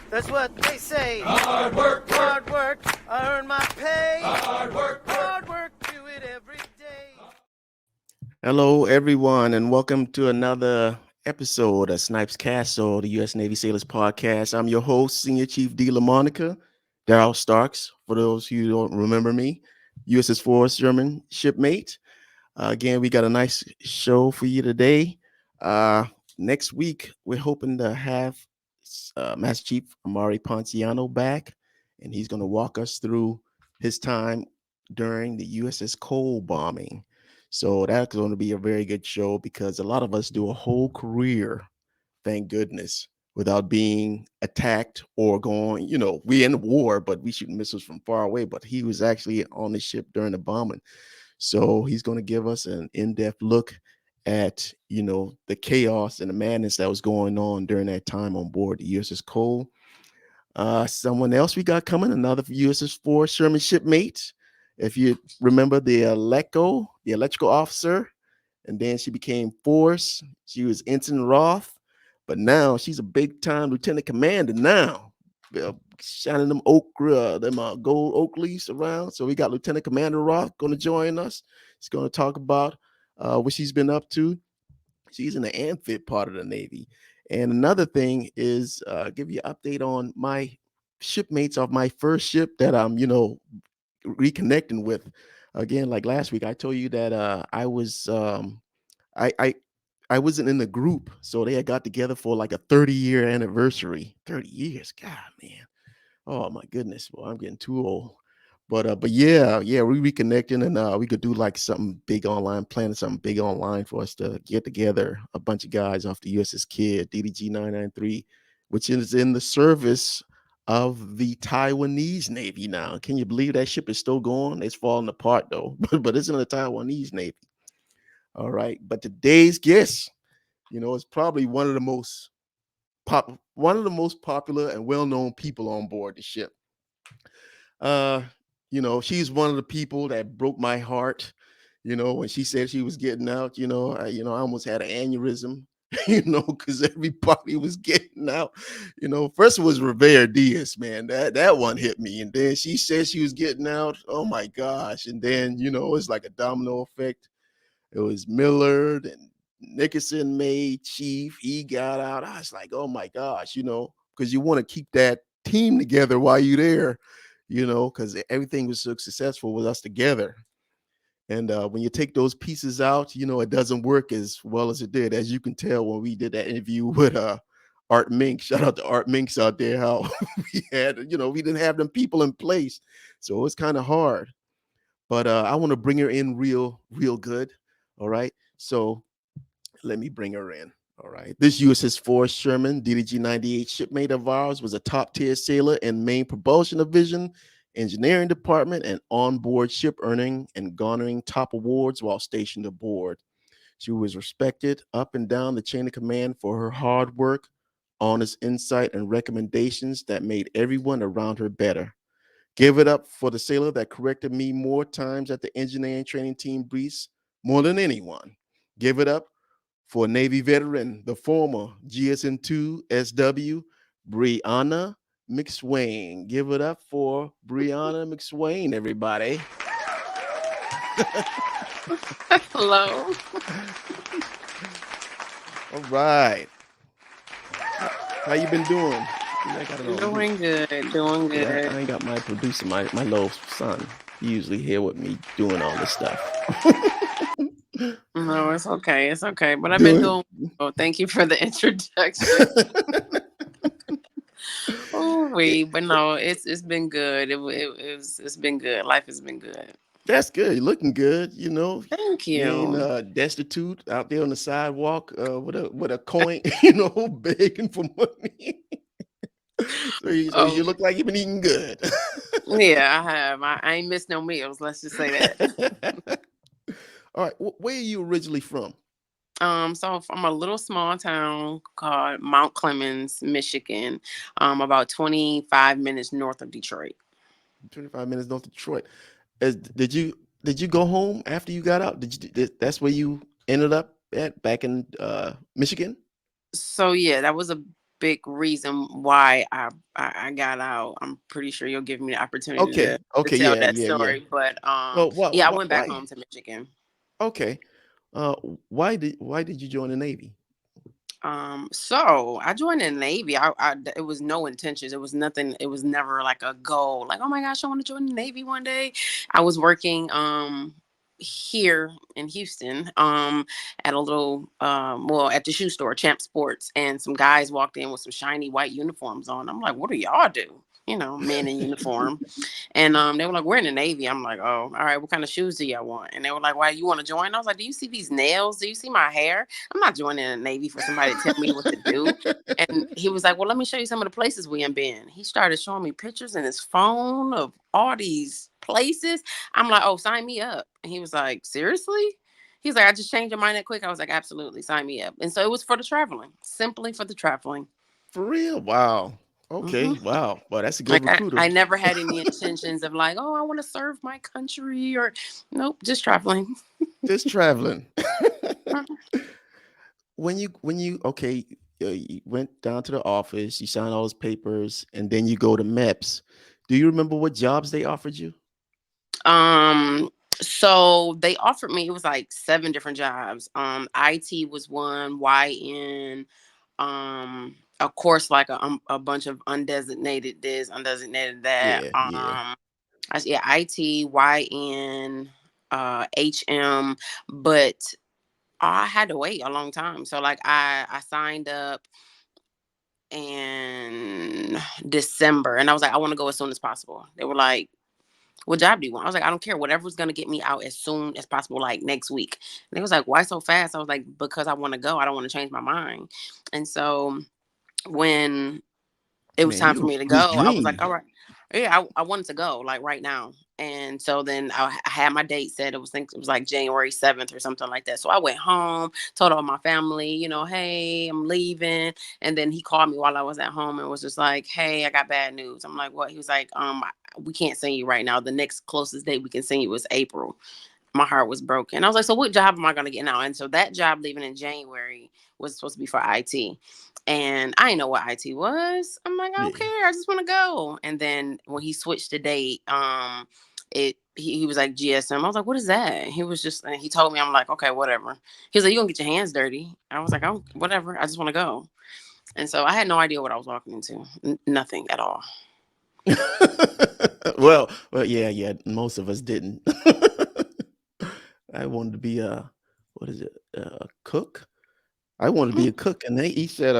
That's what they say. Hard work, Hard work, I earn my pay. hard work. Hard work, do it every day. Hello, everyone, and welcome to another episode of Snipes Castle, the U.S. Navy Sailors Podcast. I'm your host, Senior Chief D. LaMonica, Darryl Starks, for those who don't remember me, USS Forrest Sherman, shipmate. Again, we got a nice show for you today. Next week, we're hoping to have Master Chief Amari Ponciano back, and he's going to walk us through his time during the USS Cole bombing. So that's going to be a very good show because a lot of us do a whole career, thank goodness, without being attacked or going, we in the war, but we shoot missiles from far away. But he was actually on the ship during the bombing. So he's going to give us an in-depth look at, the chaos and the madness that was going on during that time on board the USS Cole. Someone else we got coming, another USS Forrest Sherman shipmate. If you remember the electrical officer, and then she became Forrest. She was Ensign Roth, but now she's a big time lieutenant commander now, shining them gold oak leaves around. So we got Lieutenant Commander Roth going to join us. He's going to talk about what she's been up to. She's in the amphib part of the Navy. And another thing is give you an update on my shipmates of my first ship that I'm, reconnecting with. Again, like last week, I told you that I was I wasn't in the group, so they had got together for like a 30-year anniversary. 30 years, God, man. Oh my goodness, well, I'm getting too old. But yeah, we reconnecting, and we could do like something big online, planning something big online for us to get together. A bunch of guys off the USS Kidd, DDG 993, which is in the service of the Taiwanese Navy now. Can you believe that ship is still going? It's falling apart though, but it's in the Taiwanese Navy. All right, but today's guest, is probably one of the most popular and well-known people on board the ship. She's one of the people that broke my heart. When she said she was getting out, I almost had an aneurysm. Because everybody was getting out. First it was Reveille Diaz, man. That one hit me, and then she said she was getting out. Oh my gosh! And then it's like a domino effect. It was Millard and Nickerson made Chief. He got out. I was like, oh my gosh, because you want to keep that team together while you're there, because everything was so successful with us together. And when you take those pieces out, it doesn't work as well as it did. As you can tell when we did that interview with Art Mink. Shout out to Art Minks out there, how we had, we didn't have them people in place. So it's kind of hard. But I want to bring her in real good. All right. So let me bring her in. All right. This USS Forrest Sherman, DDG 98 shipmate of ours, was a top tier sailor in main propulsion division, engineering department, and onboard ship earning and garnering top awards while stationed aboard. She was respected up and down the chain of command for her hard work, honest insight, and recommendations that made everyone around her better. Give it up for the sailor that corrected me more times at the engineering training team briefs more than anyone. Give it up for Navy veteran, the former GSN2 SW, Brianna Mcswain. Give it up for Brianna Mcswain, everybody. Hello. All right. How you been doing? Doing good. Doing good. Yeah, I ain't got my producer, my little son. He usually here with me doing all this stuff. No, it's okay. It's okay. But I've been doing. Oh, thank you for the introduction. But no, it's been good. It's been good. Life has been good. That's good. You're looking good. Thank You you. ain't destitute out there on the sidewalk with a coin, begging for money. So you look like you've been eating good. Yeah, I have. I ain't missed no meals. Let's just say that. All right. Where are you originally from? So from a little small town called Mount Clemens, Michigan, about 25 minutes north of Detroit. 25 minutes north of Detroit. Did you go home after you got out? That's where you ended up at back in Michigan? So yeah, that was a big reason why I got out. I'm pretty sure you'll give me the opportunity Okay. to Okay. tell Yeah. that Yeah. Yeah. story. But Well, yeah, I went back why? home to Michigan. Okay. Uh, why did you join the Navy? So I joined the Navy. It was no intentions. It was nothing. It was never like a goal. Like, oh my gosh, I want to join the Navy one day. I was working here in Houston at a little well, at the shoe store, Champ Sports, and some guys walked in with some shiny white uniforms on. I'm like, what do y'all do? You know, men in uniform. And they were like, we're in the Navy. I'm like, oh, all right, what kind of shoes do y'all want? And they were like, why, you want to join? I was like, do you see these nails? Do you see my hair? I'm not joining the Navy for somebody to tell me what to do. And he was like, well, let me show you some of the places we have been. He started showing me pictures in his phone of all these places. I'm like, oh, sign me up. And he was like, seriously? He's like, I just changed your mind that quick. I was like, absolutely, sign me up. And so it was for the traveling, simply for the traveling. For real? Wow. Hmm. Okay. Wow. Well, that's a good Like recruiter. I never had any intentions of like, oh, I want to serve my country or nope, just traveling. Just traveling. Mhm. When you okay, you went down to the office, you signed all those papers, and then you go to MEPS. Do you remember what jobs they offered you? Um, so they offered me, it was like seven different jobs. IT was one, YN, of course, like a bunch of undesignated this, undesignated that. Yeah. Yeah. Yeah, IT, YN, HM, but I had to wait a long time. So like I signed up in December and I was like, I want to go as soon as possible. They were like, what job do you want? I was like, I don't care. Whatever's gonna get me out as soon as possible, like next week. And they was like, why so fast? I was like, because I want to go. I don't want to change my mind. And so when it was Man, time you for me to this go, I was like, dream. all right. Yeah, I wanted to go like right now. And so then I had my date set. It was like January 7th or something like that. So I went home, told all my family, you know, hey, I'm leaving. And then he called me while I was at home and was just like, hey, I got bad news. I'm like, what? He was like, we can't send you right now. The next closest date we can send you is April. My heart was broken. I was like, so what job am I going to get now? And so that job leaving in January was supposed to be for IT. And I didn't know what IT was. I'm like, I don't Yeah. care. I just want to go. And then when he switched the date, he was like GSM. I was like, what is that? He was just, and he told me, I'm like, okay, whatever. He was like, you gonna get your hands dirty. I was like, oh, whatever. I just want to go. And so I had no idea what I was walking into. Nothing at all. well, yeah, yeah. Most of us didn't. I wanted to be a what is it? A cook. I wanted to be a cook, and he said,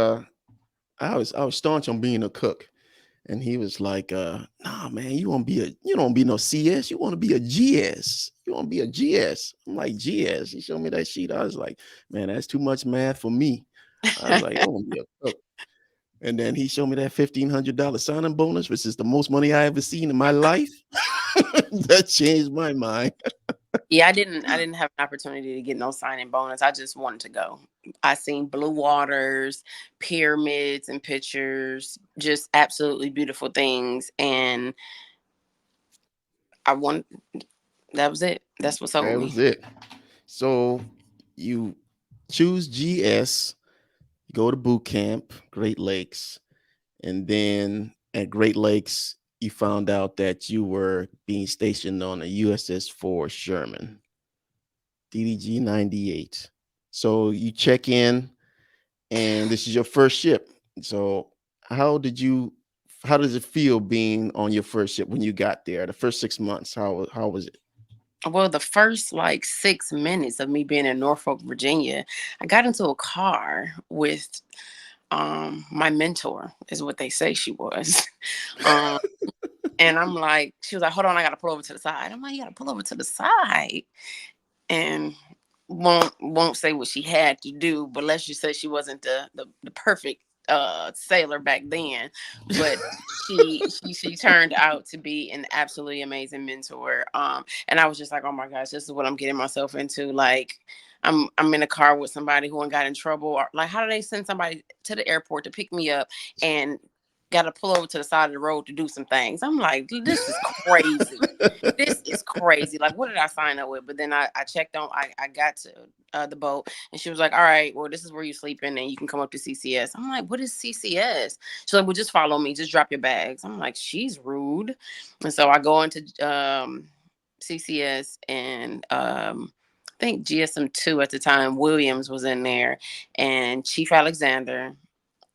I was staunch on being a cook, and he was like, nah, man, you don't be no CS, you want to be a GS, you want to be a GS. I'm like GS. He showed me that sheet. I was like, man, that's too much math for me. I was like, I want to be a cook. And then he showed me that $1,500 signing bonus, which is the most money I ever seen in my life. That changed my mind. Yeah, I didn't have an opportunity to get no signing bonus. I just wanted to go. I seen blue waters, pyramids and pictures, just absolutely beautiful things. And I want that was it. That's what sold That me. was it. So you choose GS, you go to boot camp, Great Lakes, and then at Great Lakes, you found out that you were being stationed on a USS Forrest Sherman, DDG 98. So you check in, and this is your first ship. So how did you? How does it feel being on your first ship when you got there? The first 6 months, how was it? Well, the first like 6 minutes of me being in Norfolk, Virginia, I got into a car with my mentor, is what they say she was. um and I'm like, she was like, hold on, I gotta pull over to the side. I'm like, you gotta pull over to the side. And won't say what she had to do, but let's just say she wasn't the perfect sailor back then. But she turned out to be an absolutely amazing mentor. And I was just like, oh my gosh, this is what I'm getting myself into. Like I'm in a car with somebody who got in trouble, or like how do they send somebody to the airport to pick me up and got to pull over to the side of the road to do some things. I'm like, this is crazy. This is crazy. Like, what did I sign up with? But then I checked on, I got to the boat, and she was like, all right, well, this is where you sleeping, and you can come up to CCS. I'm like, what is CCS? She's like, well, just follow me. Just drop your bags. I'm like, she's rude. And so I go into CCS, and I think GSM2 at the time, Williams was in there, and Chief Alexander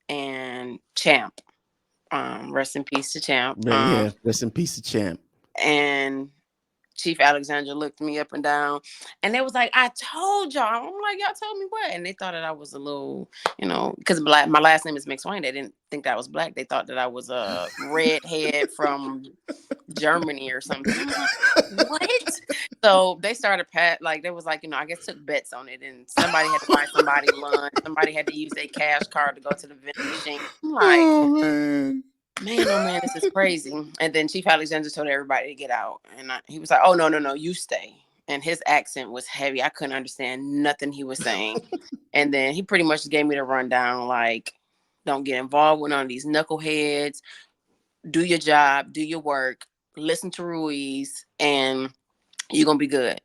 and Champ. Rest in peace to Champ. Man, yeah, rest in peace to Champ. And Chief Alexander looked me up and down, and they was like, I told y'all. I'm like, y'all told me what? And they thought that I was a little, because my last name is Mcswain. They didn't think that I was black. They thought that I was a redhead from Germany or something. I'm like, what? So they started like, there was like, I guess took bets on it, and somebody had to buy somebody lunch. Somebody had to use their cash card to go to the vending machine. I'm like, Oh man. Man, oh man, this is crazy. And then Chief Alexander told everybody to get out. And he was like, oh, no, you stay. And his accent was heavy. I couldn't understand nothing he was saying. And then he pretty much gave me the rundown, like, don't get involved with none of these knuckleheads. Do your job, do your work, listen to Ruiz, and you're going to be good.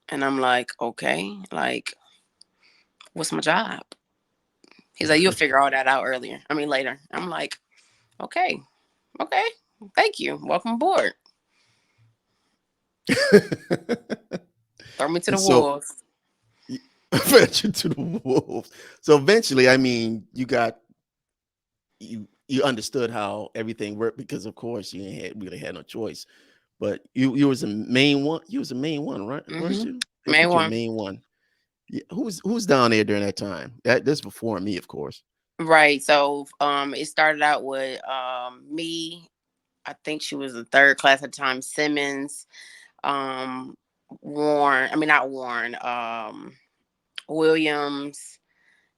And I'm like, okay, like, what's my job? He's like, you'll figure all that out later. I'm like, okay, thank you. Welcome aboard. Throw me to the wolves. Venture to the wolves. So eventually, I mean, you understood how everything worked, because of course you really had no choice. But you was a main one. You was a main one, right? Mm-hmm. Weren't you? Main one. Main one. Yeah. Who's down there during that time? That's before me, of course. Right. So it started out with me. I think she was the third class at the time. Simmons, Warren. I mean, not Warren. Williams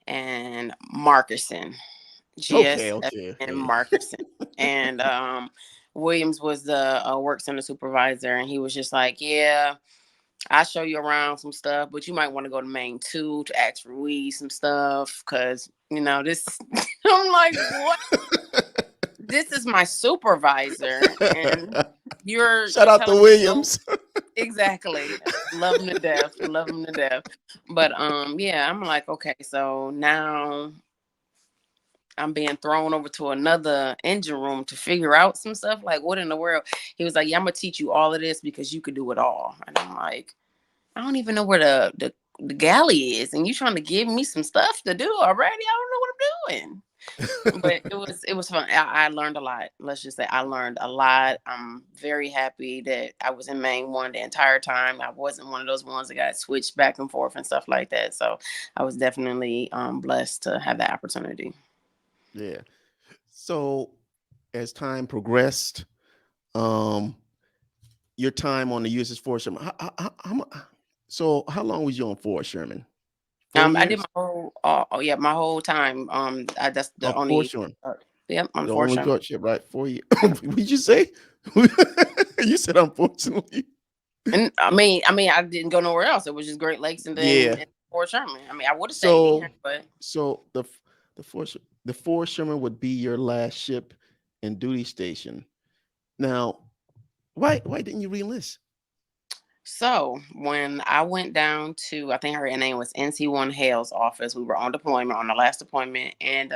and Markerson. Okay. And Markerson. And Williams was the work center supervisor, and he was just like, yeah, I'll show you around some stuff, but you might want to go to main 2 to ask for some stuff, because this. I'm like, what? This is my supervisor, and you're shout out to Williams. Exactly. Love him to death. But yeah, I'm like, okay, so now I'm being thrown over to another engine room to figure out some stuff. Like, what in the world? He was like, yeah, I'm gonna teach you all of this because you could do it all. And I'm like, I don't even know where the galley is, and you trying to give me some stuff to do already? I don't know what I'm doing. But it was fun. I learned a lot. Let's just say I learned a lot. I'm very happy that I was in main 1 the entire time. I wasn't one of those ones that got switched back and forth and stuff like that. So I was definitely blessed to have that opportunity. Yeah. So as time progressed, your time on the USS Forrest Sherman. So how long was you on Forrest Sherman? 4 years? I did my whole time. That's the only. Forrest Sherman. Yep, The unfortunately. only courtship, right? 4 years. What did you say? You said unfortunately. And I mean, I didn't go nowhere else. It was just Great Lakes and then Forrest Sherman. I mean, I would have stayed here, but so the Forrest Sherman would be your last ship and duty station. Now, why didn't you reenlist? So when I went down to, I think her name was NC1 Hale's office, we were on deployment, on the last deployment, and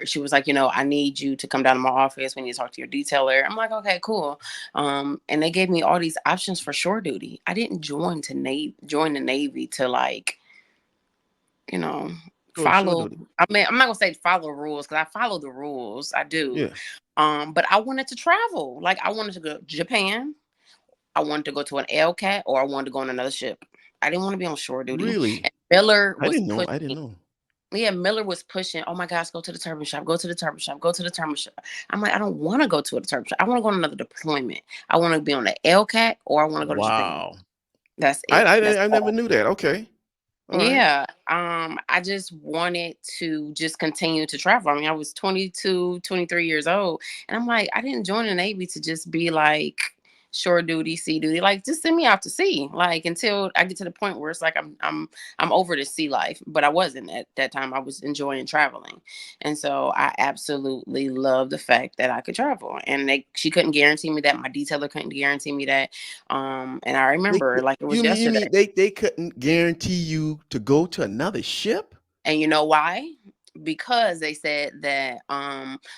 she was like, I need you to come down to my office. We need to talk to your detailer. I'm like, okay, cool. And they gave me all these options for shore duty. I didn't join the Navy to like, follow. I mean, I'm not gonna say follow rules, because I follow the rules. I do. Yeah. But I wanted to travel. Like, I wanted to go to Japan. I wanted to go to an LCAT, or I wanted to go on another ship. I didn't want to be on shore duty. Really? And Miller was I didn't know. Yeah, Miller was pushing, oh my gosh, go to the turbine shop, go to the turbine shop, go to the turbine shop. I'm like, I don't want to go to a turbine shop. I want to go on another deployment. I want to be on the LCAT, or I want to go to Japan. That's it. I never knew that. Okay. All right. I just wanted to just continue to travel. I mean, I was 22, 23 years old, and I'm like, I didn't join the Navy to just be like shore duty, sea duty. Like, just send me out to sea. Like, until I get to the point where it's like I'm over the sea life. But I wasn't at that time. I was enjoying traveling, and so I absolutely love the fact that I could travel. And she couldn't guarantee me that. My detailer couldn't guarantee me that. And I They, remember like it was you yesterday. mean they couldn't guarantee you to go to another ship? And you know why? Because they said that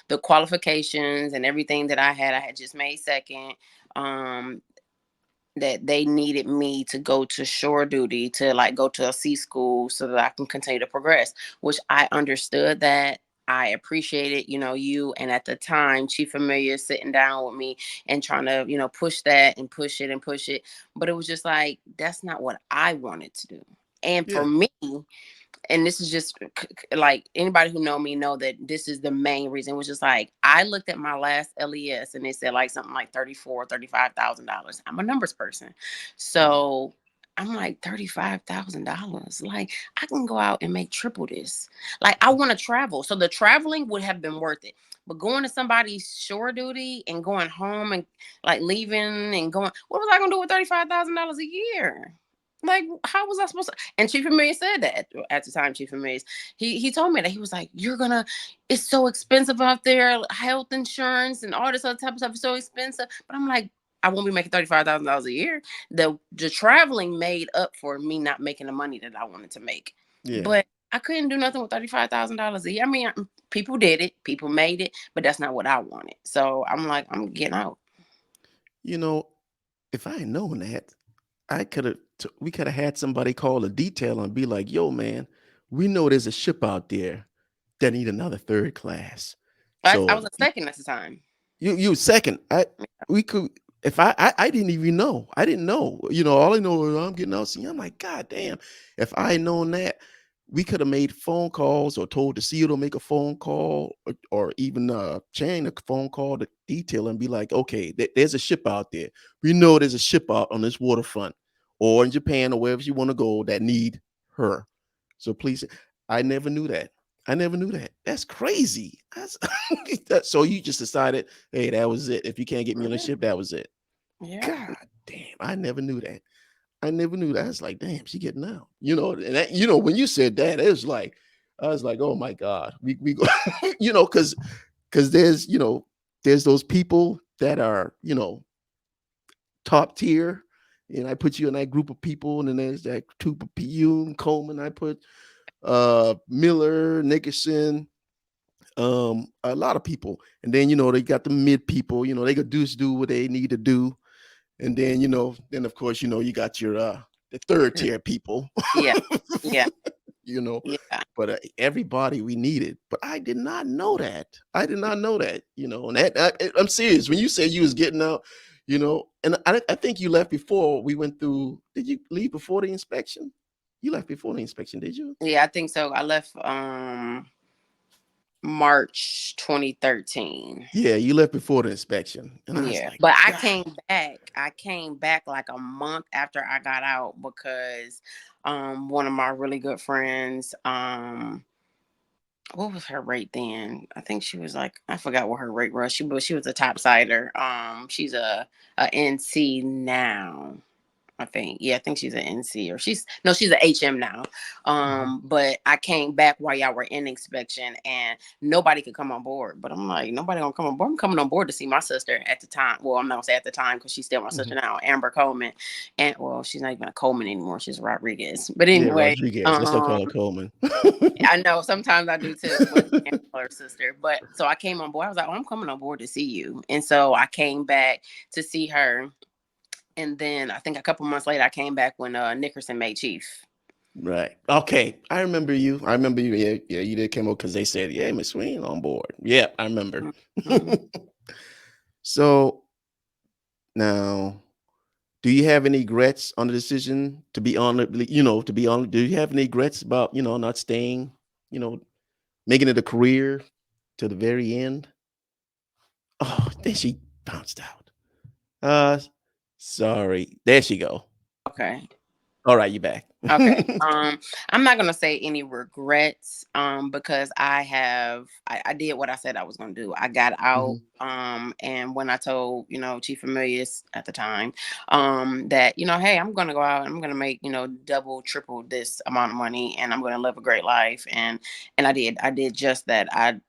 the qualifications and everything that I had just made second. Um that they needed me to go to shore duty, to like go to a sea school so that I can continue to progress, which I understood that. I appreciated, you and at the time, Chief Familiar sitting down with me and trying to, push that and push it and push it. But it was just like, that's not what I wanted to do. And for Yeah, me, and this is just like anybody who know me know that this is the main reason, which is like I looked at my last LES and they said like something like $35,000. I'm a numbers person. yeah, So I'm like $35,000. Like I can go out and make triple this. Like I want to travel. So the traveling would have been worth it. But going to somebody's shore duty and going home and like leaving and going, what was I gonna do with $35,000 a year? Like, how was I supposed to? And Chief Familiar said that at the time. Chief Familiar, he told me that he was like, it's so expensive out there, health insurance and all this other type of stuff is so expensive. But I'm like, I won't be making $35,000 a year. The traveling made up for me not making the money that I wanted to make, yeah. but I couldn't do nothing with $35,000 a year. I mean, people did it, people made it, but that's not what I wanted. So I'm like, I'm getting out. You know, if I had known that, we could have had somebody call a detail and be like, "Yo, man, we know there's a ship out there that need another third class. I So was a second at the time. you second. We could if I didn't even know. I didn't know. All I know is I'm getting out. See, I'm like, God damn. If I had known that, we could have made phone calls or told the CEO to make a phone call or even chain a phone call to detail and be like, okay, there's a ship out there. We know there's a ship out on this waterfront or in Japan or wherever you want to go that need her. So please, I never knew that. I never knew that. That's crazy. So you just decided, hey, that was it. If you can't get me on the Yeah. ship, that was it. Yeah. God damn, I never knew that. I never knew that. It's like, damn, she getting out. And that, when you said that, it was like, I was like, oh my God, we go, because there's those people that are, top tier, and I put you in that group of people, and then there's that group of you and Coleman. I put Miller, Nickerson, a lot of people, and then they got the mid people. They could do what they need to do, and then then of course you got your the third tier people. Yeah. Yeah. you know Yeah. but everybody we needed, but I did not know that. I did not know that. And I'm serious when you say you was getting out. And I think you left before we went through. Did you leave before the inspection? You left before the inspection, did you? Yeah, I think so. I left March 2013. Yeah, you left before the inspection, and I was Yeah. like, But I God. came back. I came back like a month after I got out because one of my really good friends, what was her rate then? I think she was like, I forgot what her rate was. She was a top sider. She's a NC now. I think. Yeah, I think she's an NC or she's an HM now. Mhm. But I came back while y'all were in inspection and nobody could come on board. But I'm like, nobody gonna come on board. I'm coming on board to see my sister at the time. Well, I'm not gonna say at the time because she's still my sister Mhm. now, Amber Coleman. And well, she's not even a Coleman anymore. She's Rodriguez. But Yeah, anyway, Rodriguez. I still call her Coleman. I know sometimes I do too, but I can't call her sister. But so I came on board. I was like, oh, I'm coming on board to see you. And so I came back to see her. And then I think a couple months later, I came back when Nickerson made chief. Right. Okay. I remember you. I remember you. Yeah, yeah. You did come up because they said, "Yeah, Mcswain on board." Yeah, I remember. Mm-hmm. So now, do you have any regrets on the decision to be on it? To be on. Do you have any regrets about not staying? You know, making it a career to the very end? Oh, then she bounced out. Uh, sorry. There she go. Okay. All right, you back. Okay. I'm not gonna say any regrets. Because I did what I said I was gonna do. I got out. Mhm. And when I told, Chief Amelius at the time, that, hey, I'm gonna go out and I'm gonna make, double, triple this amount of money and I'm gonna live a great life. And I did. I did just that. I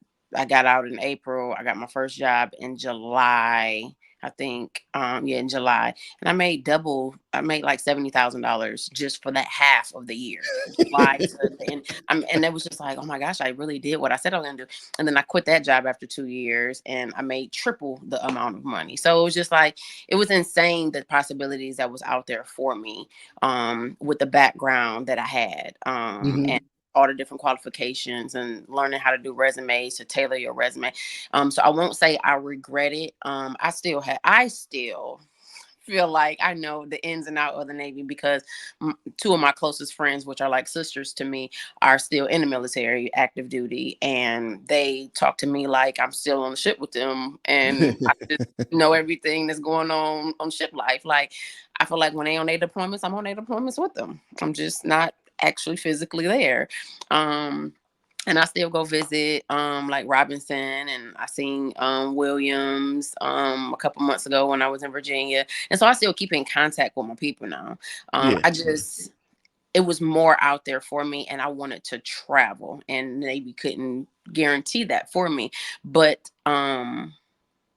got out in April. I got my first job in July. I think, yeah, in July, and I made double. I made like $70,000 just for that half of the year, July to the end. And it was just like, oh my gosh, I really did what I said I was gonna do. And then I quit that job after 2 years, and I made triple the amount of money. So it was just like it was insane the possibilities that was out there for me, with the background that I had, and Mhm. all the different qualifications and learning how to do resumes to tailor your resume. So I won't say I regret it. I still feel like I know the ins and out of the Navy because two of my closest friends, which are like sisters to me, are still in the military, active duty, and they talk to me like I'm still on the ship with them, and I just know everything that's going on ship life. Like I feel like when they on their deployments, I'm on their deployments with them. I'm just not actually physically there. Um, and I still go visit like Robinson, and I seen Williams a couple months ago when I was in Virginia. And so I still keep in contact with my people now. Yeah, I yeah, just It was more out there for me and I wanted to travel, and Navy couldn't guarantee that for me. But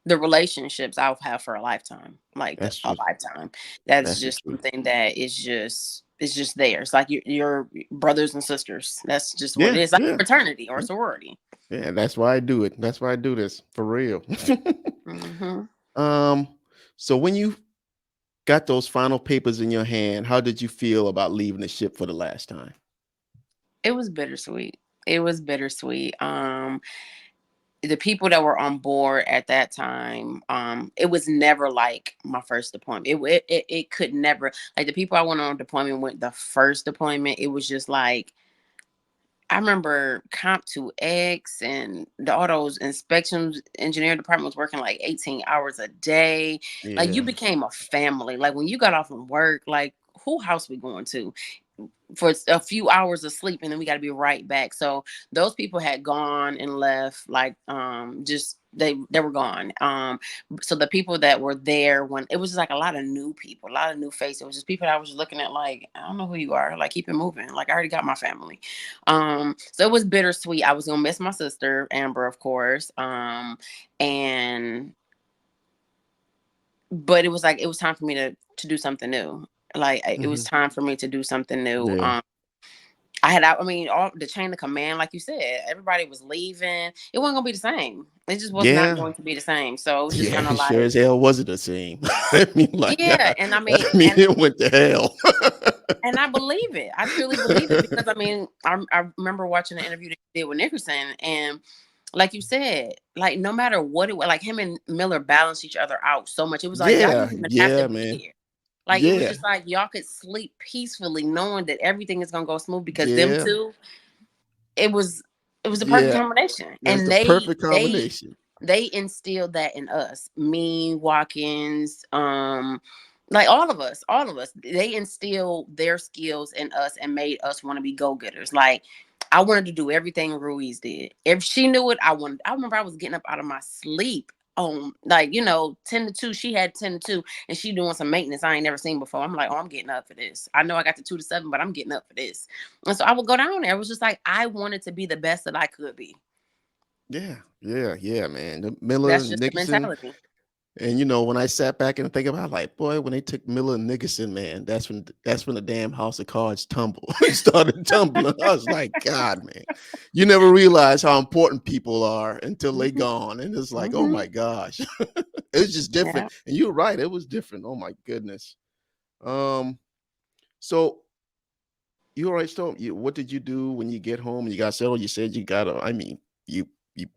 the relationships I'll have for a lifetime, like that's a true. lifetime. That's That's the just truth. something that is just it's just there. It's like your brothers and sisters. That's just what Yeah, it is. Like yeah, fraternity or sorority. yeah. That's why I do it. That's why I do this for real. Hmm. um, so when you got those final papers in your hand, how did you feel about leaving the ship for the last time? It was bittersweet. It was bittersweet. The people that were on board at that time, it was never like my first deployment. It could never, like, the people I went on deployment with the first deployment. It was just like I remember Comp 2X and all those inspections engineering department was working like 18 hours a day. Like you Yeah, became a family. Like when you got off from work, like who house we going to for a few hours of sleep, and then we got to be right back. So those people had gone and left, like just they were gone. So the people that were there, when it was just like a lot of new people, a lot of new faces. It was just people that I was looking at like, I don't know who you are, like keep it moving, like I already got my family. So it was bittersweet. I was gonna miss my sister Amber, of course. And But it was like it was time for me to do something new. Like it was mhm, time for me to do something new. yeah, I mean, all the chain of command, like you said, everybody was leaving. It wasn't gonna be the same. It just was not yeah, going to be the same. So it was just yeah. kind of It sure like, as hell wasn't the same. I mean, like, yeah. God, And I I mean, mean, it went to hell. and I believe it. I truly believe it because I mean, I remember watching the interview that he did with Nickerson, and like you said, like no matter what it was, like him and Miller balanced each other out so much. It was like y'all Yeah, didn't even have to yeah, be man. there. Like it was Yeah, just like y'all could sleep peacefully, knowing that everything is gonna go smooth because them yeah, two, it was it was a perfect yeah. combination. That's And the they perfect they combination. they instilled that in us. Me, Watkins, like all of us. They instilled their skills in us and made us want to be go-getters. Like I wanted to do everything Ruiz did. If she knew it, I wanted. I remember I was getting up out of my sleep on like 10 to 2. She had 10 to 2 and she doing some maintenance I ain't never seen before. I'm like, oh, I'm getting up for this. I know I got the 2 to 7, but I'm getting up for this. And so I would go down there. It was just like I wanted to be the best that I could be. Yeah, yeah, yeah, man. The Miller That's and just the Nickerson. mentality. And when I sat back and think about, like, boy, when they took Miller and Nickerson, man, that's when the damn house of cards tumbled. It started tumbling. I was like, God, man, you never realize how important people are until they Mhm, gone, and it's like, oh mhm. my gosh, it's just different. Yeah. And you're right, it was different. Oh my goodness. Um, so you all right, so what did you do when you get home and you got settled? You said you got a, I mean, you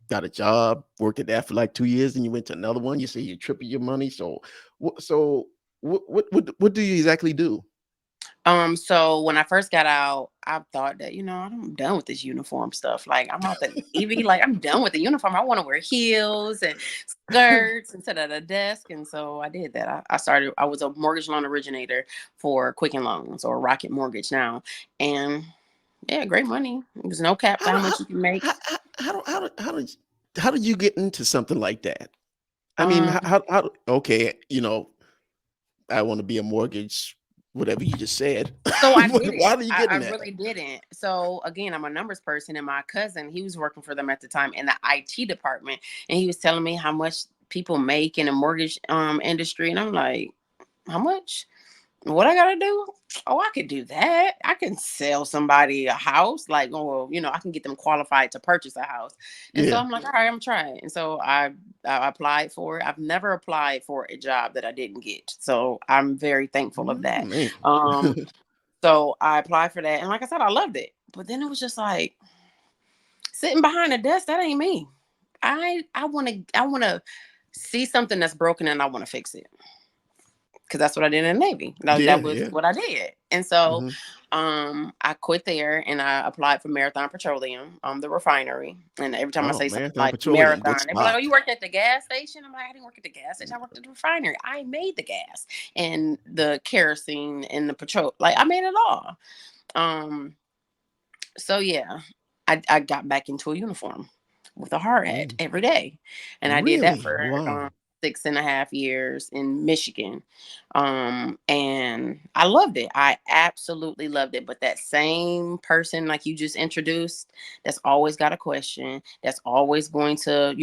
got a job, worked at that for like 2 years, and you went to another one. You say you triple your money. So what do you exactly do? So when I first got out, I thought that, I'm done with this uniform stuff. Like I'm out the Navy, like I'm done with the uniform. I want to wear heels and skirts and sit at a desk. And so I did that. I was a mortgage loan originator for Quicken Loans, or Rocket Mortgage now. And yeah, great money. There's no cap to How how do- much you can make. how did you get into something like that? I mean, Um, okay, I want to be a mortgage, whatever you just said. So I Why didn't. do you I get in that? really didn't. So again, I'm a numbers person, and my cousin, he was working for them at the time in the IT department, and he was telling me how much people make in the mortgage industry, and I'm like, how much? What I gotta do? Oh, I could do that. I can sell somebody a house, like, oh, I can get them qualified to purchase a house. And so Yeah. I'm like, all right, I'm trying. And so I applied for it. I've never applied for a job that I didn't get, so I'm very thankful of that. Man. Um, so I applied for that, and like I said, I loved it. But then it was just like sitting behind a desk. That ain't me. I want to see something that's broken, and I want to fix it, because that's what I did in the Navy. Yeah, That was yeah. what I did. And so Hmm. I quit there and I applied for Marathon Petroleum, the refinery. And every time I Oh, say something Marathon like Petroleum, good Marathon, they be like, oh, stock. you worked at the gas station? I'm like, I didn't work at the gas station. I worked at the refinery. I made the gas and the kerosene and the petrol. Like, I made it all. Um, so yeah, I got back into a uniform with a hard hat Mm. every day, and I did that Really? for Wow. 6.5 years in Michigan, and I loved it. I absolutely loved it. But that same person, like you just introduced, that's always got a question, that's always going to,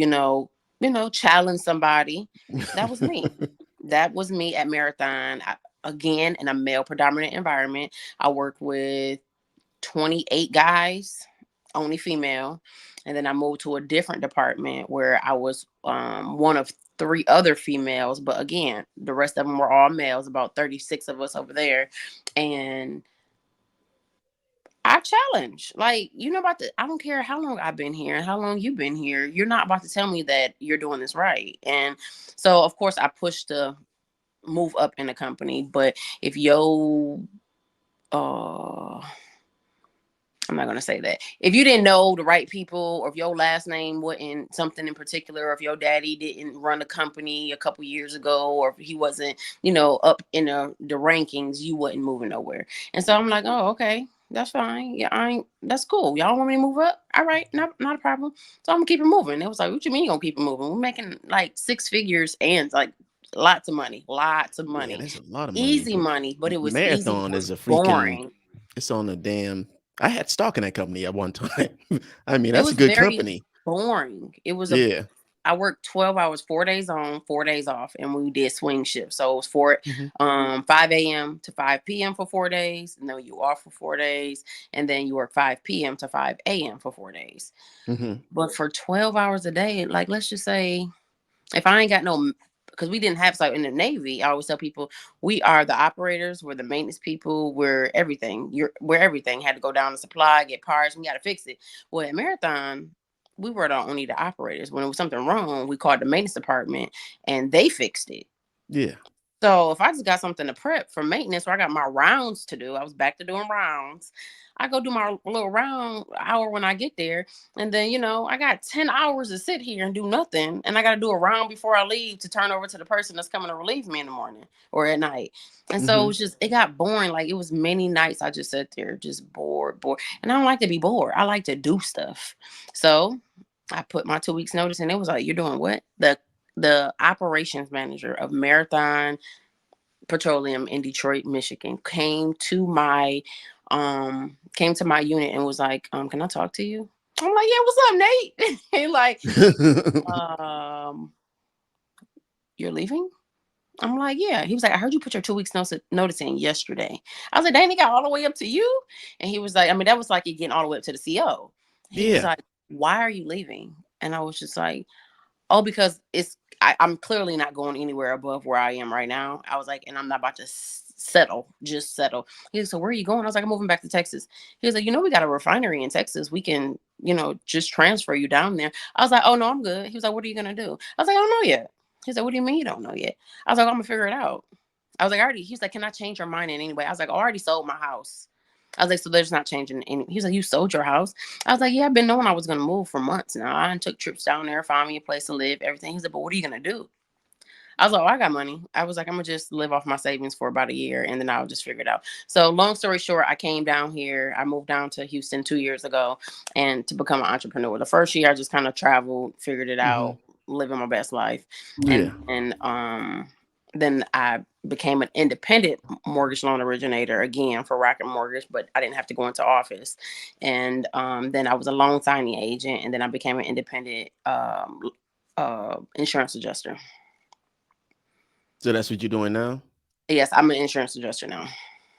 challenge somebody. That was me. That was me at Marathon. Again, in a male predominant environment, I worked with 28 guys, only female. And then I moved to a different department where I was one of three other females. But again, the rest of them were all males, about 36 of us over there. And I challenge, like, I don't care how long I've been here and how long you've been here. You're not about to tell me that you're doing this right. And so, of course, I pushed to move up in the company. But if uh, I'm not gonna say that. If you didn't know the right people, or if your last name wasn't something in particular, or if your daddy didn't run a company a couple years ago, or if he wasn't, up in the rankings, you wasn't moving nowhere. And so I'm like, oh, okay, that's fine. Yeah, that's cool. Y'all want me to move up? All right, not a problem. So I'm gonna keep it moving. It was like, what you mean you gonna keep it moving? We're making like six figures and like lots of Yeah, money, that's a lot of money. easy money, but it was easy. It Marathon is was a freaking, boring. it's on the damn. I had stock in that company at one time. I mean, It that's a was good very company. boring. Yeah. I worked 12 hours, 4 days on, 4 days off, and we did swing shifts. So it was 5 a.m. to 5 p.m. for 4 days, and then you off for 4 days, and then you work 5 p.m. to 5 a.m. for 4 days. Hmm. But for 12 hours a day, like, let's just say, if I ain't got no, because we didn't have, so in the Navy, I always tell people, we are the operators, we're the maintenance people, we're everything. We're everything. Had to go down to supply, get parts, we got to fix it. Well, at Marathon, we were the only the operators. When it was something wrong, we called the maintenance department, and they fixed it. Yeah. So if I just got something to prep for maintenance, where I got my rounds to do, I was back to doing rounds. I go do my little round hour when I get there, and then I got 10 hours to sit here and do nothing, and I got to do a round before I leave to turn over to the person that's coming to relieve me in the morning or at night. And so Hmm. it got boring. Like, it was many nights I just sat there just bored, and I don't like to be bored. I like to do stuff. So I put my 2 weeks notice, and it was like, you're doing what? The operations manager of Marathon Petroleum in Detroit, Michigan, came to my unit and was like, can I talk to you? I'm like, yeah, what's up, Nate? He like, um, you're leaving? I'm like, yeah. He was like, I heard you put your 2 weeks notice in yesterday. I was like, dang, he got all the way up to you? And he was like, I mean, that was like you getting all the way up to the CO. He was Yeah. like, why are you leaving? And I was just like, oh, because I'm clearly not going anywhere above where I am right now. I was like, and I'm not about to just settle. He was, so where are you going? I was like, I'm moving back to Texas. He was like, we got a refinery in Texas. We can, just transfer you down there. I was like, oh no, I'm good. He was like, what are you gonna do? I was like, I don't know yet. He said, what do you mean you don't know yet? I was like, I'm gonna figure it out. I was like, he's like, can I change your mind in any way? I was like, I already sold my house. I was like, so there's not changing any. He was like, you sold your house? I was like, yeah, I've been knowing I was going to move for months now. I took trips down there, found me a place to live, everything. He said, but what are you going to do? I was like, oh, I got money. I was like, I'm going to just live off my savings for about a year and then I'll just figure it out. So long story short, I came down here. I moved down to Houston 2 years ago and to become an entrepreneur. The first year I just kind of traveled, figured it Mm-hmm. out, living my best life. And Yeah. then I became an independent mortgage loan originator again for Rocket Mortgage, but I didn't have to go into office. And then I was a loan signing agent, and then I became an independent insurance adjuster. So that's what you're doing now? Yes, I'm an insurance adjuster now.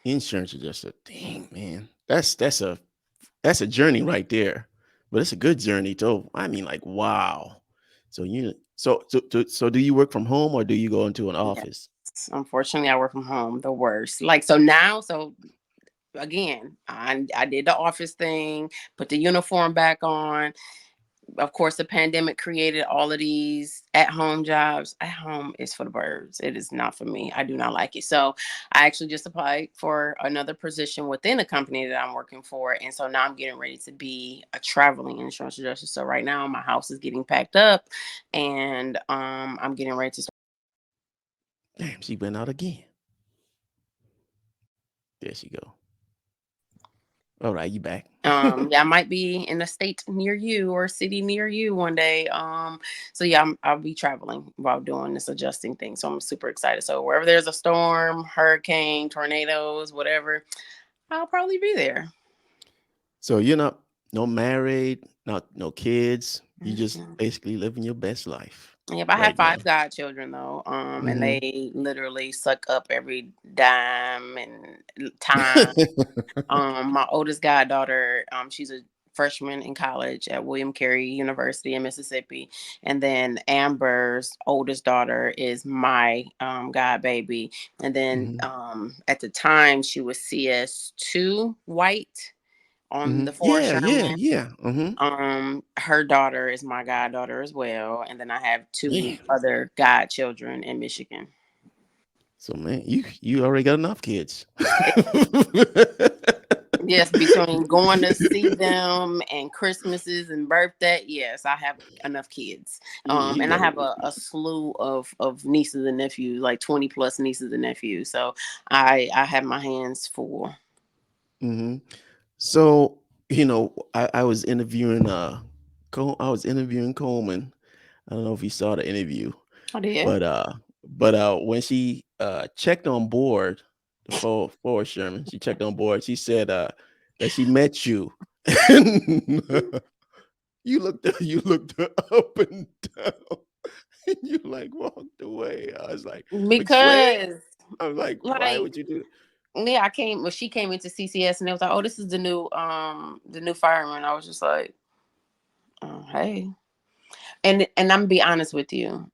Insurance adjuster. Dang, man. That's a journey right there. But it's a good journey too. I mean, like, wow. So do you work from home or do you go into an Yes. office? Unfortunately, I work from home. The worst. Like so now, so again, I did the office thing, put the uniform back on. Of course, the pandemic created all of these at-home jobs. At home is for the birds. It is not for me. I do not like it. So I actually just applied for another position within the company that I'm working for. And so now I'm getting ready to be a traveling insurance adjuster. So right now my house is getting packed up and I'm getting ready to start. Damn, she went out again. There she go. All right, you back. Yeah, I might be in a state near you or a city near you one day. So yeah, I'll be traveling while doing this adjusting thing. So I'm super excited. So wherever there's a storm, hurricane, tornadoes, whatever, I'll probably be there. So you're not no married, not no kids. You just Mhm. basically living your best life Yep, I have right now. 5 godchildren though, and Mm-hmm. they literally suck up every dime and time. My oldest goddaughter, she's a freshman in college at William Carey University in Mississippi, and then Amber's oldest daughter is my god baby, and then Mm-hmm. at the time she was CS2 white on Mm-hmm. the Forrest Yeah, yeah, Sherman. yeah. Mm-hmm. Her daughter is my goddaughter as well, and then I have Yeah. two other godchildren in Michigan. So man, you already got enough kids. Yes, between going to see them and Christmases and birthday, yes, I have enough kids. Yeah, you And I got have enough a kids. slew of nieces and nephews, like 20 plus nieces and nephews. So I have my hands full. Mm-hmm. So, I was interviewing I was interviewing Coleman. I don't know if you saw the interview, I did. but when she checked on board the Forrest Sherman, she checked on board, she said that she met you. And you looked her up and down, and you like walked away. I was like, McSwain? Because I was like, why like would you do yeah, I came when she came into CCS and it was like, oh, this is the new fireman. I was just like, oh, hey. And I'm gonna be honest with you.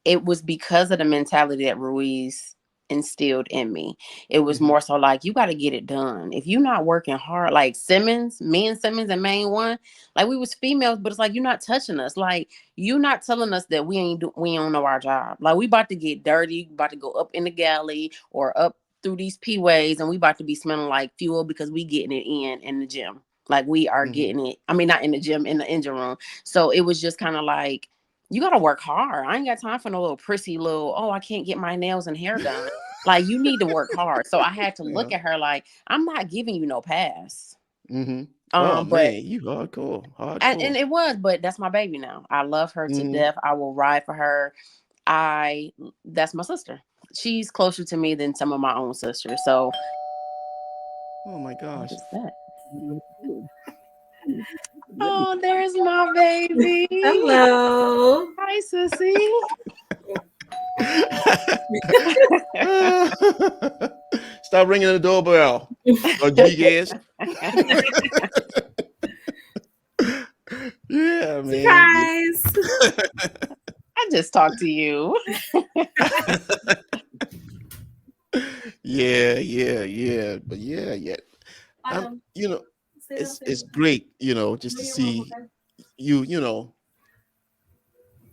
It was because of the mentality that Ruiz instilled in me. It was Mhm, more so like you got to get it done. If you're not working hard, like Simmons, me and Simmons and Main One, like we was females, but it's like you're not touching us. Like you not telling us that we don't know our job. Like we about to get dirty, about to go up in the galley or up through these P ways, and we about to be smelling like fuel because we getting it in the gym. Like we are mhm. getting it. I mean, not in the gym, in the engine room. So it was just kind of like you gotta work hard. I ain't got time for no little prissy little, oh, I can't get my nails and hair done. Like you need to work hard. So I had to Yeah. look at her like, I'm not giving you no pass. Mhm. Oh But man, you hardcore, and hardcore. it was, but that's my baby now. I love her to Mhm. death. I will ride for her. I That's my sister. She's closer to me than some of my own sisters. So Oh my what gosh. is that? Oh, there's my baby. Hello. Hi, sissy. Stop ringing the doorbell, Rodriguez. Yeah, man. Surprise. I just talked to you. Yeah, yeah, yeah. But yeah, yeah. I'm, Um, say it's something. great, just No, to you're wrong, see okay? you,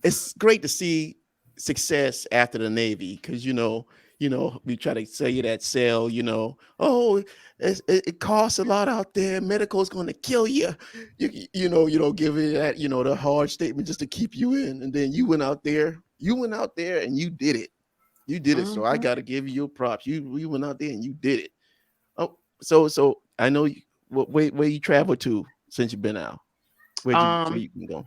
it's great to see success after the Navy because we try to sell you that sell, oh, it costs a lot out there. Medical is going to kill you. You don't give it that, the hard statement just to keep you in. And then you went out there and you did it. You did it. So I Mhm. got to give you your props. You went out there and you did it. Oh, so I know where you traveled to since you've been out. Where Um, you can go?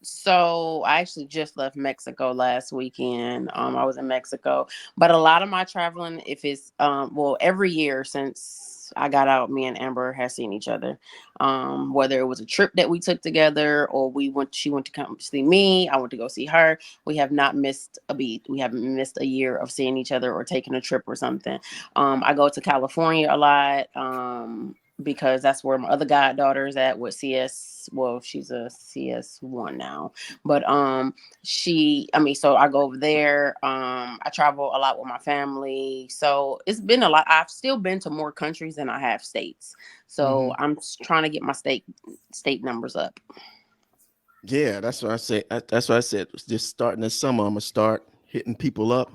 So I actually just left Mexico last weekend. I was in Mexico, but a lot of my traveling, if it's well, every year since I got out, me and Amber has seen each other. Whether it was a trip that we took together or she went to come see me, I went to go see her. We have not missed a beat. We haven't missed a year of seeing each other or taking a trip or something. I go to California a lot. Because that's where my other goddaughter is at with CS. Well, she's a CS1 now, but so I go over there. I travel a lot with my family, so it's been a lot. I've still been to more countries than I have states, so Hmm. I'm trying to get my state numbers up. Yeah, that's what I said. That's what I said. Just starting this summer, I'm gonna start hitting people up,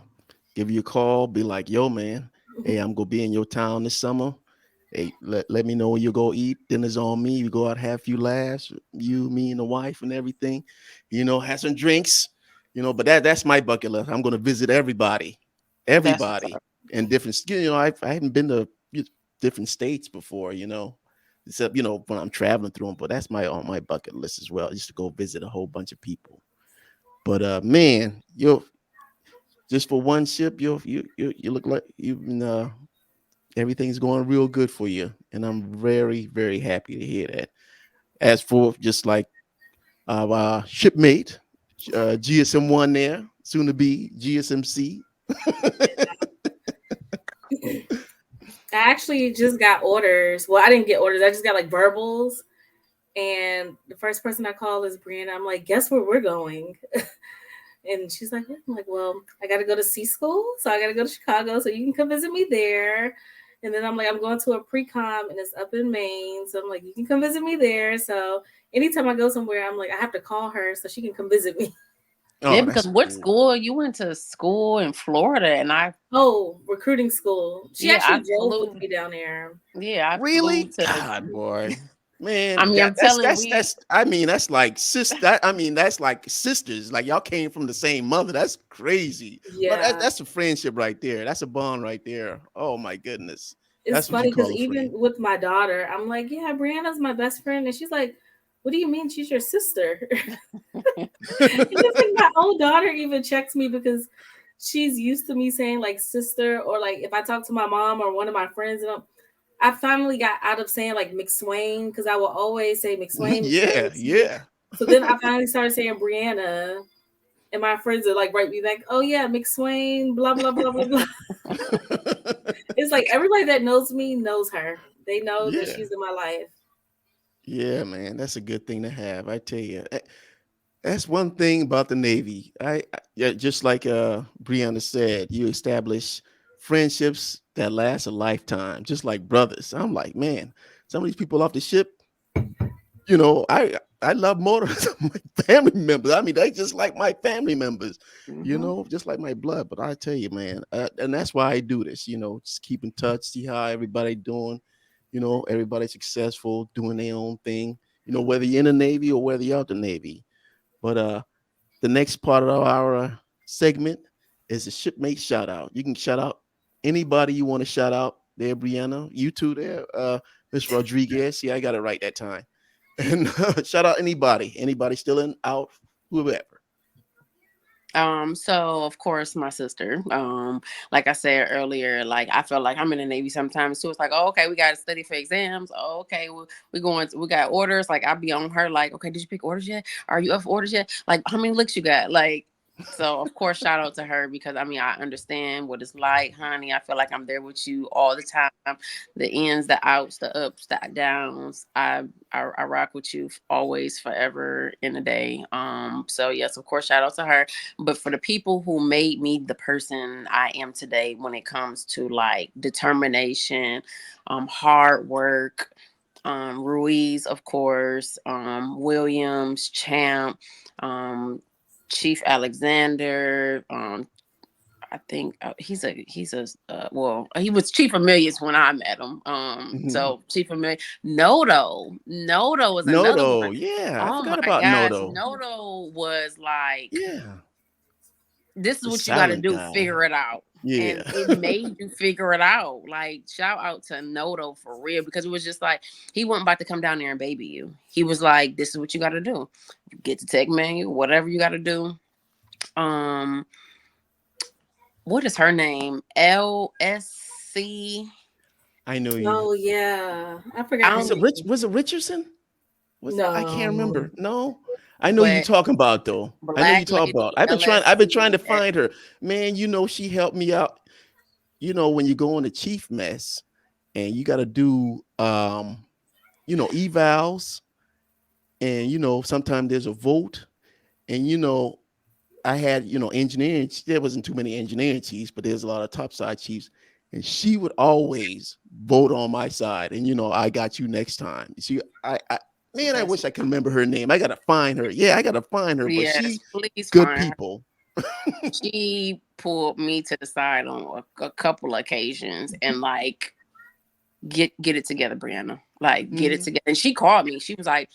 give you a call, be like, "Yo, man, hey, I'm gonna be in your town this summer. Hey, let me know when you go eat. Dinner's on me. You go out, have a few laughs, you, me, and the wife, and everything. Have some drinks. But that's my bucket list. I'm gonna visit That's what's everybody, up. in different. I haven't been to different states before. Except when I'm traveling through them. But that's on my bucket list as well, just to go visit a whole bunch of people. But man, you just for one ship, you look like you've been everything's going real good for you, and I'm very very happy to hear that. As for just like our shipmate, GSM1 there, soon to be GSMC. I actually just got orders. Well, I didn't get orders. I just got like verbals. And the first person I call is Brianna. I'm like, guess where we're going? And she's like, what? I'm like, well, I got to go to C school. So I got to go to Chicago. So you can come visit me there. And then I'm like, I'm going to a pre-com and it's up in Maine. So I'm like, you can come visit me there. So anytime I go somewhere, I'm like, I have to call her so she can come visit me. Yeah, Oh, because that's what cool. school you went to school in Florida, and Oh, recruiting school. She I actually drove with flew. me down there. Yeah, I flew Really? to. God, boy. Man, I mean, that, I'm telling that's we. I mean, that's like sister. I mean, that's like sisters. Like y'all came from the same mother. That's crazy. But Yeah. that's a friendship right there. That's a bond right there. Oh my goodness. It's That's what you funny because call a even friend. with my daughter, I'm like, yeah, Brianna's my best friend. And she's like, what do you mean she's your sister? And it's like my own daughter even checks me because she's used to me saying like sister, or like if I talk to my mom or one of my friends, and I finally got out of saying like Mcswain because I will always say Mcswain, Yeah, Mcswain. yeah. So then I finally started saying Brianna, and my friends are like write me back, oh yeah, Mcswain, blah blah blah blah blah. It's like everybody that knows me knows her. They know that Yeah. she's in my life. Yeah, man. That's a good thing to have. I tell you. That's one thing about the Navy. Yeah, just like Brianna said, you establish friendships that last a lifetime, just like brothers. I'm like, man, some of these people off the ship, I love more than my family members. I mean, they just like my family members, Mhm. just like my blood. But I tell you, man, and that's why I do this. Just keep in touch, see how everybody doing. Everybody's successful, doing their own thing. Whether you're in the Navy or whether you're out the Navy. But the next part of our segment is a shipmate shout out. You can shout out anybody you want to shout out there, Brianna. You too there, Miss Rodriguez. Yeah, I got it right that time. And shout out anybody still in, out, whoever. So of course my sister, like I said earlier, like I feel like I'm in the Navy sometimes too. It's like, oh, okay, we got to study for exams. Oh, okay, we got orders. Like I'll be on her, like, okay, did you pick orders yet? Are you up for orders yet? Like, how many licks you got? Like, so of course, shout out to her because I mean I understand what it's like, honey. I feel like I'm there with you all the time. The ins, the outs, the ups, the downs. I rock with you always, forever, in a day. So yes, of course, shout out to her. But for the people who made me the person I am today, when it comes to like determination, hard work, Ruiz, of course, Williams, Champ, um, Chief Alexander, I think he's a well, he was chief of millions when I met him. Mhm. So chief of millions, Noto was another Noto, one. yeah, I Oh forgot my about gosh, Noto. Noto was like, Yeah, this is the what you got to silent do, guy. figure it out. Yeah. And it made you figure it out. Like, shout out to Noto for real, because it was just like he wasn't about to come down there and baby you. He was like, this is what you got to do. Get the tech menu, whatever you got to do. Um, what is her name? LSC. I know you. Oh yeah, I I forgot her Was it don't, name. Richardson? Was I can't No, remember. No, I know you but talking about though. I know you Black talk about. Lady I've been trying LSC. to find her. Man, she helped me out. When you go on the chief mess and you got to do evals, and sometimes there's a vote, and I had engineering. There wasn't too many engineering chiefs, but there's a lot of topside chiefs, and she would always vote on my side. And I got you next time. See, I man, I That's wish I could remember her name. I gotta find her. Yeah, I gotta find her. But yes, she please good find her. people. She pulled me to the side on a couple occasions and like get it together, Brianna. Like get it Mhm. together. And she called me. She was like,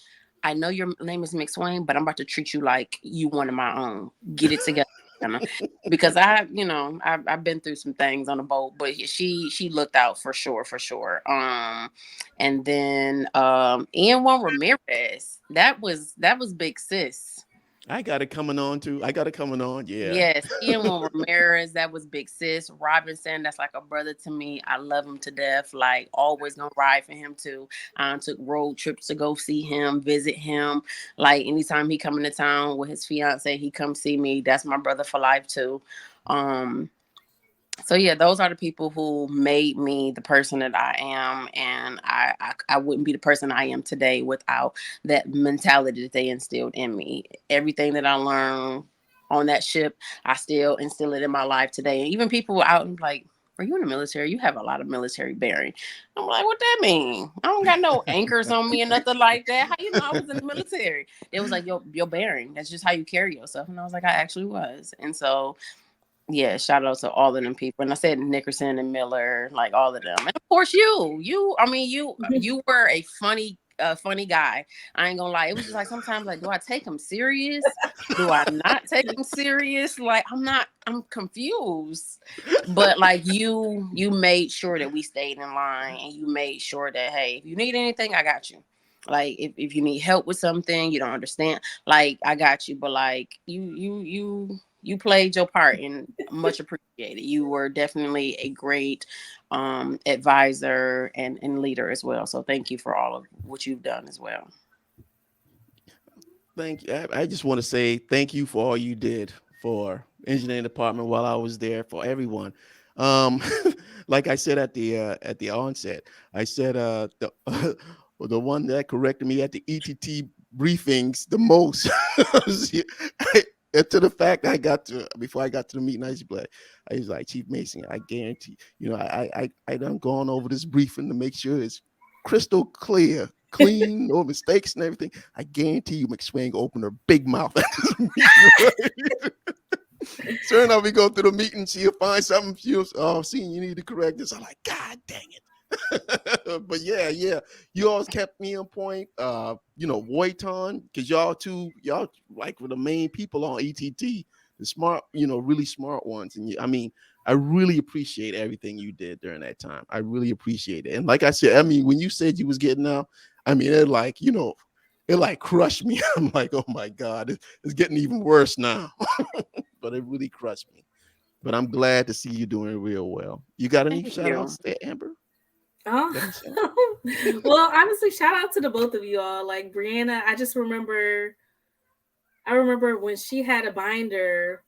I know your name is Mcswain, but I'm about to treat you like you one of my own. Get it together, Brianna. Because I've been through some things on the boat, but she looked out for sure, for sure. And then Ian One Ramirez. That was big sis. I got it coming on too. I got it coming on. Yeah. Yes, Ian Ramirez, that was big sis. Robinson, that's like a brother to me. I love him to death. Like always gonna ride for him too. I took road trips to go see him, visit him. Like anytime he come into town with his fiance, he come see me. That's my brother for life too. Um, so yeah, those are the people who made me the person that I am, and I wouldn't be the person I am today without that mentality that they instilled in me. Everything that I learned on that ship, I still instill it in my life today. And even people out and like, "Are you in the military? You have a lot of military bearing." I'm like, "What that mean? I don't got no anchors on me or nothing like that. How you know I was in the military?" It was like your bearing. That's just how you carry yourself. And I was like, I actually was, and so yeah, shout out to all of them people. And I said Nickerson and Miller, like all of them. And of course I mean you were a funny guy. I ain't gonna lie. It was just like sometimes like, do I take him serious? Do I not take him serious? Like I'm confused. But like you made sure that we stayed in line, and you made sure that, hey, if you need anything, I got you. Like if you need help with something, you don't understand, like I got you. But like you played your part, and much appreciated. You were definitely a great advisor and leader as well. So thank you for all of what you've done as well. Thank you. I just want to say thank you for all you did for engineering department while I was there, for everyone. Um, like I said at the onset, I said the one that corrected me at the ETT briefings the most. And to the fact I got to before I got to the meeting, I was like, Chief Mason, I guarantee, I done gone over this briefing to make sure it's crystal clear, clean, no mistakes and everything. I guarantee you, McSwain opened her big mouth at this meeting. Right? Sure enough, we go through the meeting, she'll find something. Seeing you need to correct this. I'm like, God dang it. But yeah, you always kept me on point. Woyton, because y'all like were the main people on ETT, the smart, really smart ones. And I mean, I really appreciate everything you did during that time. I really appreciate it. And like I said, I mean, when you said you was getting out, I mean, it like crushed me. I'm like, oh my God, it's getting even worse now. But it really crushed me. But I'm glad to see you doing real well. You got any Thank shout you. outs there, Amber? Oh, Got any shout well, honestly, shout out to the both of you all. Like Brianna, I remember when she had a binder,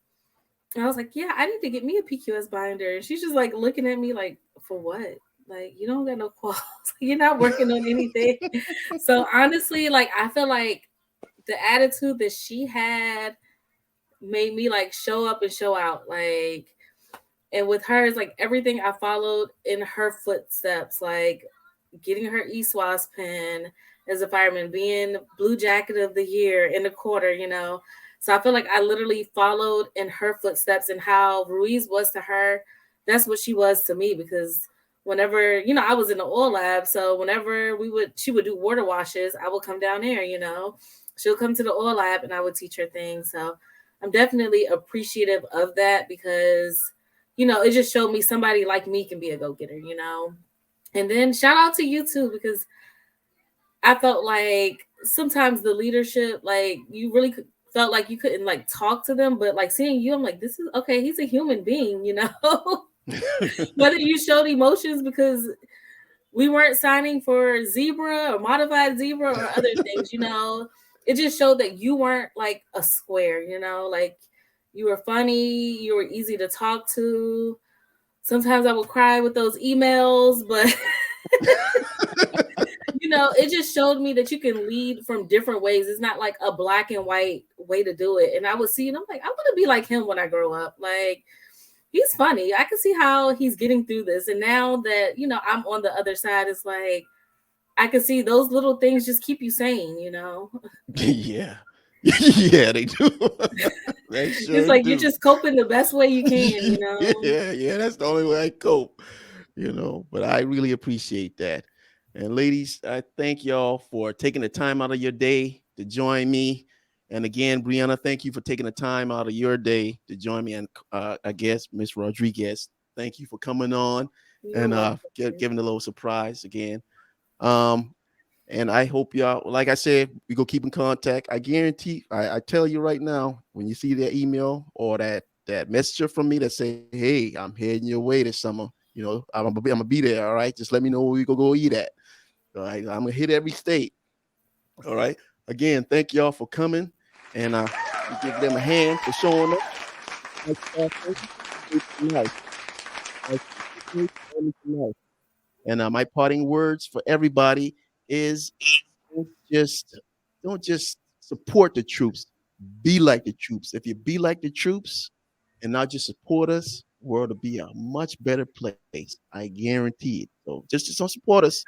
and I was like, yeah, I need to get me a PQS binder. And she's just like looking at me like, for what? Like, you don't got no quals. You're not working on anything. So honestly, like, I feel like the attitude that she had made me like show up and show out. Like, and with hers, like everything I followed in her footsteps, like getting her ESWAS pin as a fireman, being Blue Jacket of the Year in the quarter, So I feel like I literally followed in her footsteps, and how Ruiz was to her, that's what she was to me. Because whenever, I was in the oil lab, so whenever she would do water washes, I would come down there, she'll come to the oil lab and I would teach her things. So I'm definitely appreciative of that, because, it just showed me somebody like me can be a go-getter, And then shout out to you too, because I felt like sometimes the leadership, like you really felt like you couldn't like talk to them, but like seeing you, I'm like, this is okay. He's a human being, Whether you showed emotions, because we weren't signing for Zebra or modified Zebra or other things, it just showed that you weren't like a square, like you were funny, you were easy to talk to. Sometimes I would cry with those emails, but it just showed me that you can lead from different ways. It's not like a black and white way to do it. And I would see, and I'm like, I want to be like him when I grow up. Like, he's funny. I can see how he's getting through this. And now that, I'm on the other side, it's like, I can see those little things just keep you sane, Yeah. Yeah, they do. They sure it's like do. you're just coping the best way you can, Yeah, that's the only way I cope, but I really appreciate that. And ladies, I thank y'all for taking the time out of your day to join me. And again, Brianna, thank you for taking the time out of your day to join me. And I guess Miss Rodriguez, thank you for coming on and giving a little surprise again. And I hope y'all, like I said, we go keep in contact. I guarantee, I tell you right now, when you see that email or that messenger from me that say, hey, I'm heading your way this summer, I'm gonna be there. All right. Just let me know where we go eat at. All right. I'm gonna hit every state. All right. Again, thank y'all for coming. And give them a hand for showing up. And my parting words for everybody is don't just support the troops. Be like the troops. If you be like the troops and not just support us, the world will be a much better place. I guarantee it. So just don't support us.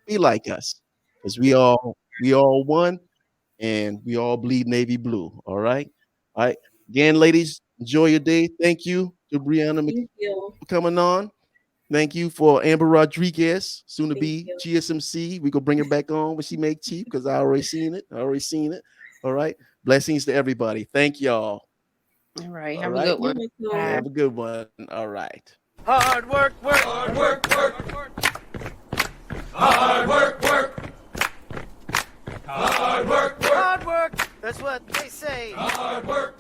Be like us, because we all one, and we all bleed navy blue. All right. All right. Again, ladies, enjoy your day. Thank you to Brianna Thank you. for coming on. Thank you for Amber Rodriguez, soon to Thank be you. GSMC. We gonna bring her back on when she make cheap, because I already seen it. All right. Blessings to everybody. Thank y'all. All right. All Have right. a good one. Have a good one. All right. Hard work, work, hard work, hard work, hard work, hard work. That's what they say. Hard work.